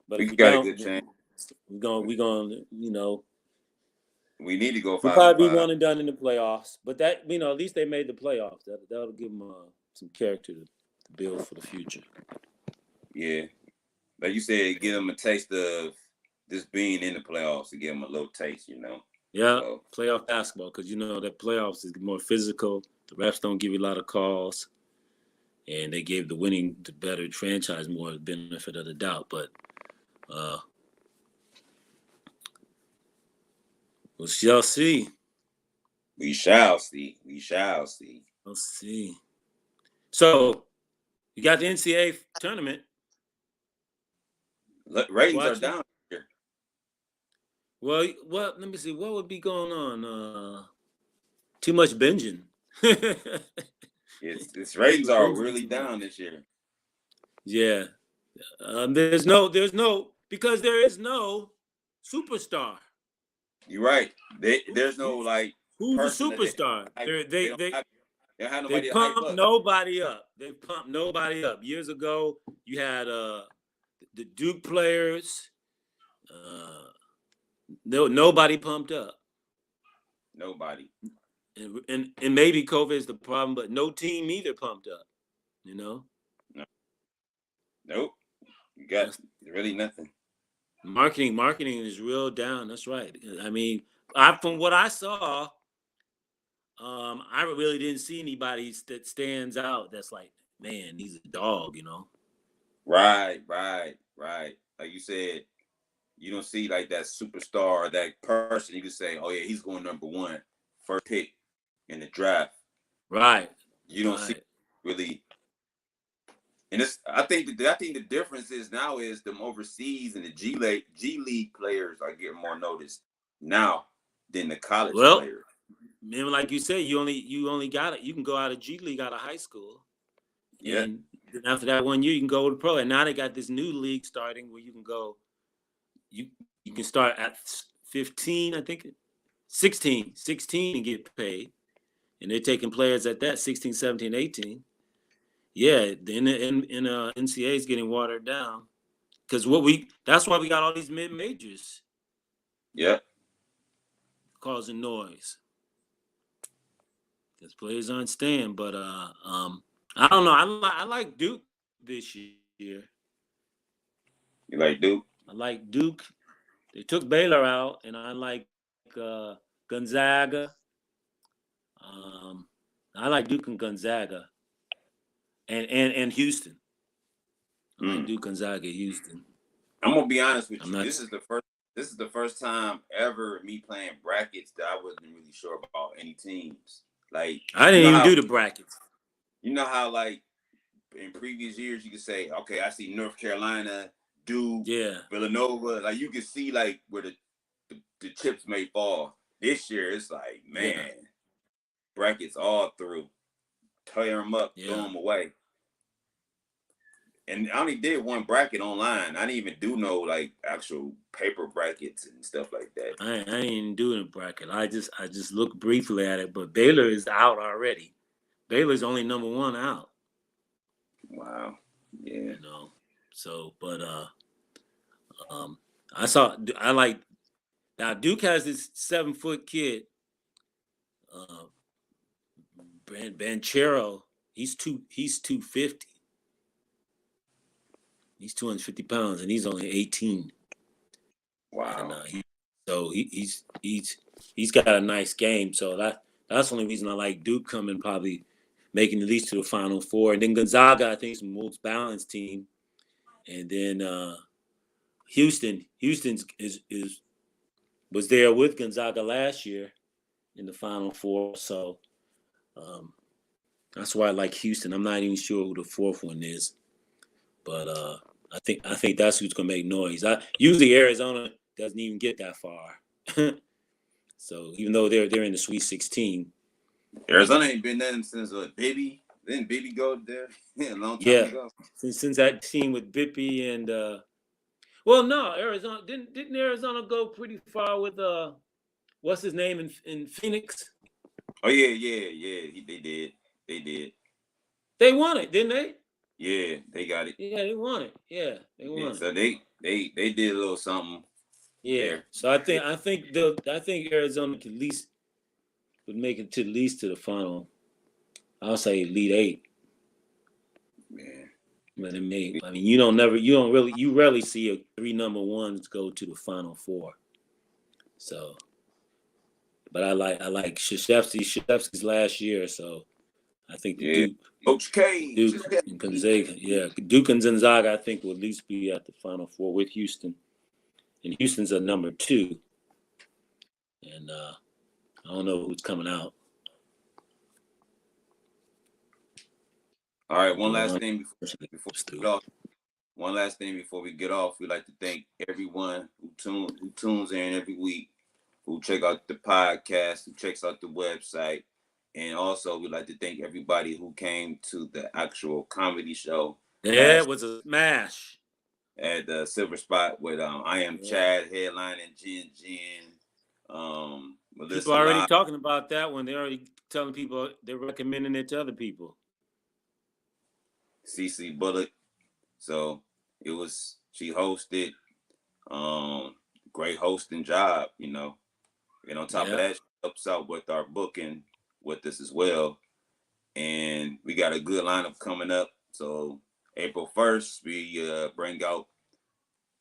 But we if we got don't, a good chance. We're gonna we need to go 5-5. We'll probably be 1 and done in the playoffs. But that at least they made the playoffs. That'll give them some character to build for the future. Yeah. Like you said, give them a taste of just being in the playoffs to give them a little taste, Yeah, so, playoff basketball, because that playoffs is more physical. The refs don't give you a lot of calls. And they gave the better franchise more benefit of the doubt. But we shall see. We shall see. We shall see. We'll see. So, you got the NCAA tournament. Ratings are down here. Well, let me see. What would be going on? Too much binging. Its ratings are really down this year. Yeah. There's no because there is no superstar. You're right. There's no who's a superstar. They pumped nobody up. They pumped nobody up. Years ago, you had the Duke players. Nobody pumped up. Nobody. And maybe COVID is the problem, but no team either pumped up. No. Nope. You got really nothing. Marketing is real down. That's right. I mean, from what I saw, I really didn't see anybody that stands out. That's like, man, he's a dog. Right. Like you said, you don't see like that superstar, that person you can say, oh yeah, he's going number 1, first pick in the draft. Right. You don't see really. And I think the difference is now is them overseas and the G League players are getting more notice now than the college players. Man, like you said, you only got it. You can go out of G League out of high school. Yeah. And then after that 1 year, you can go to pro. And now they got this new league starting where you can go. You can start at 15, I think, 16 and get paid. and they're taking players at that 16, 17, 18. Yeah, the NCAA is getting watered down because that's why we got all these mid majors. Yep. Causing noise because players aren't staying. But I don't know. I like Duke this year. You like Duke? I like Duke. They took Baylor out, and I like Gonzaga. I like Duke and Gonzaga, and Houston. I like Duke, Gonzaga, Houston. I'm gonna be honest with you. Not... This is the first time ever me playing brackets that I wasn't really sure about any teams. Like I didn't even do the brackets. You know how like in previous years you could say, okay, I see North Carolina, Duke, Villanova. Like you could see like where the chips may fall. This year it's like, man, brackets all through. Tear them up, throw them away. And I only did one bracket online. I didn't even do no like actual paper brackets and stuff like that. I ain't even doing a bracket. I just looked briefly at it, but Baylor is out already. Baylor's only number 1 out. Wow. Yeah. You know. So, but I like now Duke has this 7-foot kid, Banchero. He's 250. He's 250 pounds, and he's only 18. Wow. And he's got a nice game. So that's the only reason I like Duke coming, probably making at least to the Final Four. And then Gonzaga, I think, is the most balanced team. And then Houston was there with Gonzaga last year in the Final Four. So that's why I like Houston. I'm not even sure who the fourth one is, but I think that's who's gonna make noise. Usually Arizona doesn't even get that far. So even though they're in the Sweet 16, Arizona ain't been there since Bibby. Didn't Bibby go there a long time ago? Since that team with Bippy and no, Arizona didn't Arizona go pretty far with what's his name in Phoenix? Oh yeah. They did. They won it, didn't they? Yeah, they got it. Yeah, they won it. Yeah, they won it. So they did a little something. Yeah. There. So I think Arizona would make it to at least to the final. I'll say Elite 8. Man. But you rarely see 3 number 1s go to the Final Four. So, but I like Krzyzewski's last year, so I think Duke, Coach K, Duke and Gonzaga, Duke and Gonzaga, I think will at least be at the Final Four with Houston, and Houston's a number 2, and I don't know who's coming out. All right, one last thing before we get off. One last thing before we get off, we'd like to thank everyone who tunes in every week, who check out the podcast, who checks out the website, and also we'd like to thank everybody who came to the actual comedy show. Yeah, it was a smash at the Silver Spot with I Am Chad headlining Jen. People are already talking about that one. They're already telling people, they're recommending it to other people. CC Bullock. So she hosted, great hosting job, And on top of that, she helps out with our booking with us as well. And we got a good lineup coming up. So April 1st, we bring out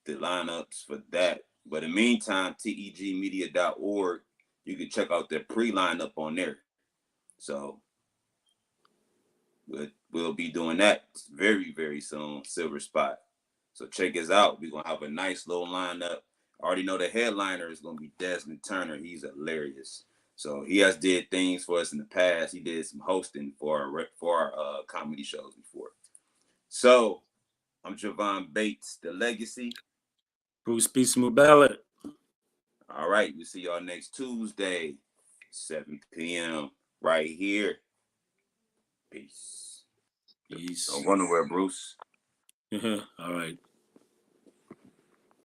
the lineups for that. But in the meantime, tegmedia.org, you can check out the pre-lineup on there. So we'll be doing that very, very soon, Silver Spot. So check us out. We're going to have a nice little lineup. I already know the headliner is going to be Desmond Turner. He's hilarious. So he has did things for us in the past. He did some hosting for our comedy shows before. So I'm Javon Bates, The Legacy. Bruce Peace Mubella. All right. We'll see y'all next Tuesday, 7 p.m. right here. Peace. Peace. Don't go nowhere, Bruce. All right.